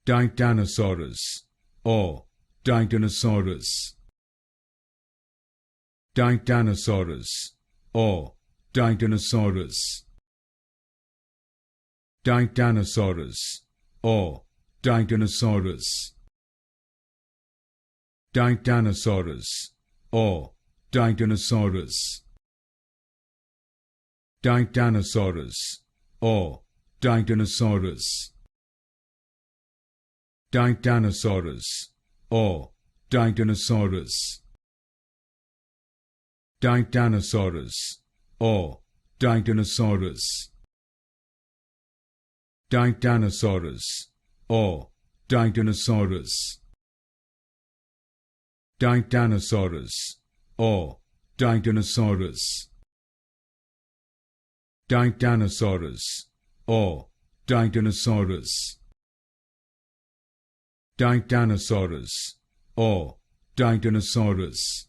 Titanosaurus or Titanosaurus. Titanosaurus or Titanosaurus. Titanosaurus or Titanosaurus. Titanosaurus or Titanosaurus. Titanosaurus or Titanosaurus. Titanosaurus or Titanosaurus. Titanosaurus or Titanosaurus. Titanosaurus or Titanosaurus. Titanosaurus or Titanosaurus. Titanosaurus or Titanosaurus. Titanosaurus or Titanosaurus.